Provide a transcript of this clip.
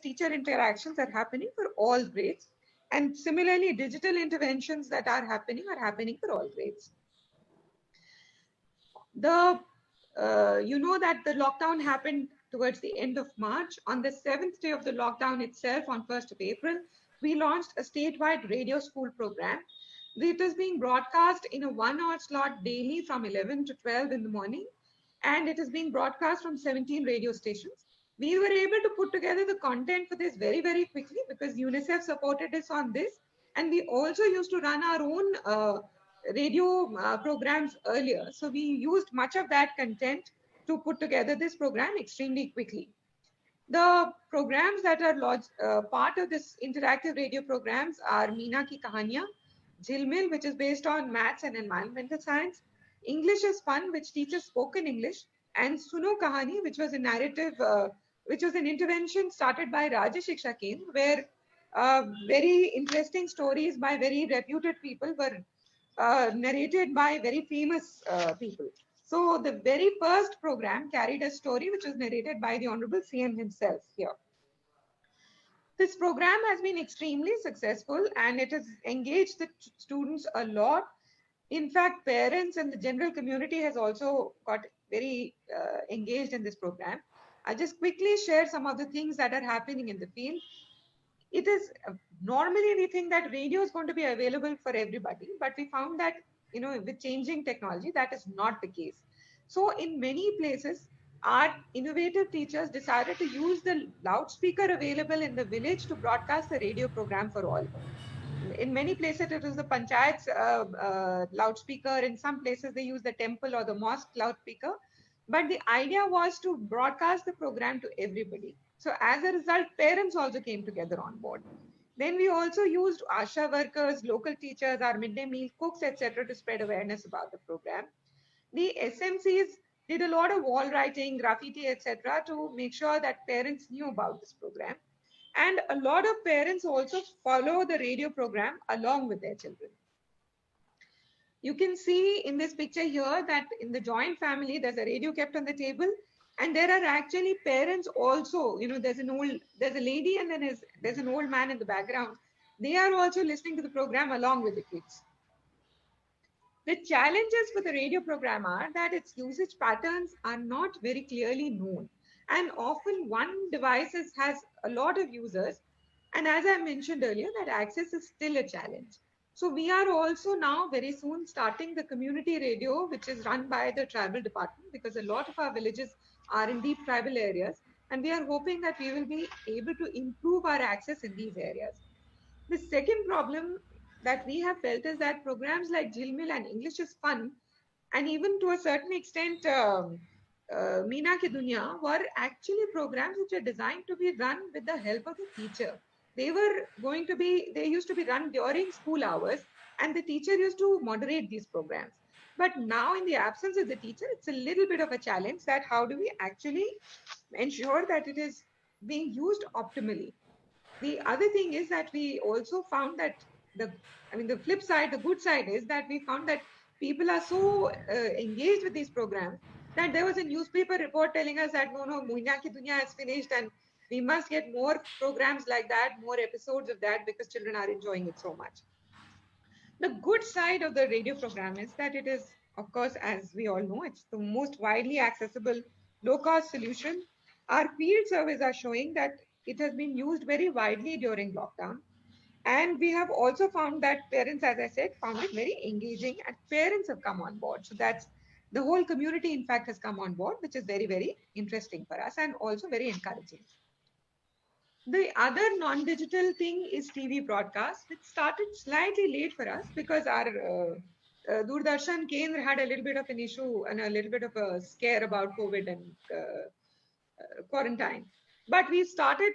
teacher interactions are happening for all grades. And similarly, digital interventions that are happening for all grades. You know that the lockdown happened towards the end of March. On the 7th day of the lockdown itself, on 1st of April, we launched a statewide radio school program. It is being broadcast in a 1 hour slot daily from 11 to 12 in the morning, and it is being broadcast from 17 radio stations. We were able to put together the content for this very, very quickly because UNICEF supported us on this. And we also used to run our own radio programs earlier. So we used much of that content to put together this program extremely quickly. The programs that are part of this interactive radio programs are Meena Ki Kahaniyan, Jilmil, which is based on maths and environmental science, English is Fun, which teaches spoken English, and Suno Kahani, which was a narrative, which was an intervention started by Rajya Shiksha Kendra, where very interesting stories by very reputed people were narrated by very famous people. So the very first program carried a story which was narrated by the Honorable CM himself here. This program has been extremely successful and it has engaged the students a lot. In fact, parents and the general community has also got very engaged in this program. I'll just quickly share some of the things that are happening in the field. It is normally we think that radio is going to be available for everybody, but we found that with changing technology that is not the case. So in many places our innovative teachers decided to use the loudspeaker available in the village to broadcast the radio program for all. In many places it was the panchayat's loudspeaker. In some places they use the temple or the mosque loudspeaker, but the idea was to broadcast the program to everybody. So as a result, parents also came together on board. Then we also used ASHA workers, local teachers, our midday meal cooks, etc., to spread awareness about the program. The SMCs did a lot of wall writing, graffiti, etc., to make sure that parents knew about this program. And a lot of parents also follow the radio program along with their children. You can see in this picture here that in the joint family, there's a radio kept on the table, and there are actually parents also. There's a lady, and then there's an old man in the background. They are also listening to the program along with the kids. The challenges for the radio program are that its usage patterns are not very clearly known. And often one device has a lot of users. And as I mentioned earlier, that access is still a challenge. So we are also now very soon starting the community radio, which is run by the tribal department, because a lot of our villages are in deep tribal areas. And we are hoping that we will be able to improve our access in these areas. The second problem that we have felt is that programs like Jilmil and English is Fun, and even to a certain extent, Meena Ki Dunya, were actually programs which are designed to be run with the help of the teacher. They used to be run during school hours, and the teacher used to moderate these programs. But now, in the absence of the teacher, it's a little bit of a challenge that how do we actually ensure that it is being used optimally. The other thing is that we also found that the flip side, the good side is that we found that people are so engaged with these programs that there was a newspaper report telling us that no, Meena Ki Dunya has finished and we must get more programs like that, more episodes of that because children are enjoying it so much. The good side of the radio program is that it is, of course, as we all know, it's the most widely accessible low-cost solution. Our field surveys are showing that it has been used very widely during lockdown. And we have also found that parents, as I said, found it very engaging and parents have come on board. So that's the whole community, in fact, has come on board, which is very, very interesting for us and also very encouraging. The other non-digital thing is TV broadcast, which started slightly late for us because our Doordarshan Kendra had a little bit of an issue and a little bit of a scare about COVID and quarantine. But we started